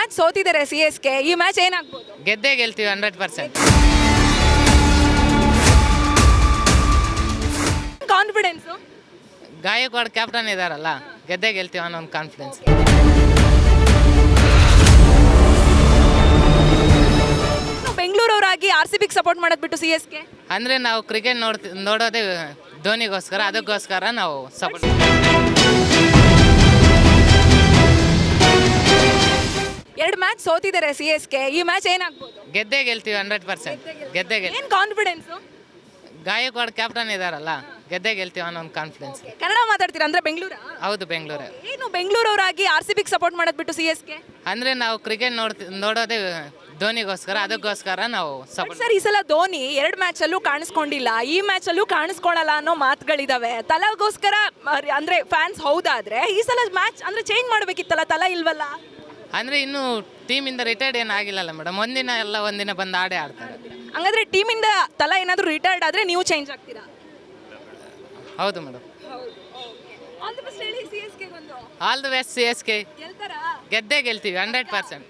Match ಸೋತಿದ್ದಾರೆ CSK. ಈ match ಏನಾಗ್ಬೋದು? ಗೆದ್ದೇ ಗೆಲ್ತೀವಿ 100%. ಕಾನ್ಫಿಡೆನ್ಸ್ ಗಾಯಕ್ವಾಡ್ ಕ್ಯಾಪ್ಟನ್ ಇದಾರಲ್ಲ, ಗೆದ್ದೇ ಗೆಲ್ತೀವಿ ಅನ್ನೋ ಒಂದು ಕಾನ್ಫಿಡೆನ್ಸ್. ಬೆಂಗಳೂರವರಾಗಿ RCB ಸಪೋರ್ಟ್ ಮಾಡೋದು ಬಿಟ್ಟು CSK. ಅಂದರೆ ನಾವು ಕ್ರಿಕೆಟ್ ನೋಡೋದೇ ಧೋನಿಗೋಸ್ಕರ, ಅದಕ್ಕೋಸ್ಕರ ನಾವು ಸಪೋರ್ಟ್. ಎರಡು ಮ್ಯಾಚ್ ಸೋತಿದ್ದಾರೆ CSK. ಈ ಮ್ಯಾಚ್ ಏನಾಗ್ಬೋದು? ಗೆದ್ದೇ ಗೆಲ್ತೀವಿ 100%. ಗೆದ್ದೇ ಗೆಲ್ತೀವಿ. ಏನು ಕಾನ್ಫಿಡೆನ್ಸ್? ಗಾಯಕ್ವಾಡ್ ಕ್ಯಾಪ್ಟನ್ ಇದಾರಲ್ಲ, ಗೆದ್ದೇ ಗೆಲ್ತೀವಿ ಅನ್ನೋ ಒಂದು ಕಾನ್ಫಿಡೆನ್ಸ್. ಕನ್ನಡ ಮಾತಾಡ್ತೀರಾ ಅಂದ್ರೆ ಬೆಂಗಳೂರಾ? ಹೌದು, ಬೆಂಗಳೂರೇ. ಏನು ಬೆಂಗಳೂರವರಾಗಿ RCB ಸಪೋರ್ಟ್ ಮಾಡೋದು ಬಿಟ್ಟು CSK. ಅಂದರೆ ನಾವು ಕ್ರಿಕೆಟ್ ನೋಡೋದೇ ಧೋನಿಗೋಸ್ಕರ, ಅದಕ್ಕೋಸ್ಕರ ನಾವು ಸಪೋರ್ಟ್. ಸರ್, ಈ ಸಲ ಧೋನಿ 2 ಮ್ಯಾಚಲ್ಲೂ ಕಾಣಿಸ್ಕೊಂಡಿಲ್ಲ, ಈ ಮ್ಯಾಚಲ್ಲೂ ಕಾಣಿಸ್ಕೊಳ್ಳಲ್ಲ ಅನ್ನೋ ಮಾತುಗಳಿದಾವೆ. ತಲಾಗೋಸ್ಕರ ಅಂದ್ರೆ ಫ್ಯಾನ್ಸ್ ಹೌದಾದ್ರೆ ಈ ಸಲ ಮ್ಯಾಚ್ ಅಂದ್ರೆ ಚೇಂಜ್ ಮಾಡಬೇಕಿತ್ತಲ್ಲ, ತಲಾ ಇಲ್ವಲ್ಲ? ಅಂದರೆ ಇನ್ನೂ ಟೀಮಿಂದ ರಿಟೈರ್ಡ್ ಏನು ಆಗಿಲ್ಲಲ್ಲ ಮೇಡಮ್, ಒಂದಿನ ಬಂದು ಆಡೇ ಆಡ್ತಾರೆ. ಹಂಗಾದ್ರೆ ಟೀಮಿಂದ ತಲಾ ಏನಾದರೂ ರಿಟೈರ್ಡ್ ಆದ್ರೆ ನೀವು ಚೇಂಜ್ ಆಗ್ತೀರಾ? ಹೌದು ಮೇಡಮ್. ಆಲ್ ದಿ ಬೆಸ್ಟ್ ಹೇಳಿ CSK ಗೊಂದು. All the best CSK. ಗೆಲ್ತಾರಾ? ಗೆದ್ದೇ ಗೆಲ್ತೀವಿ 100%.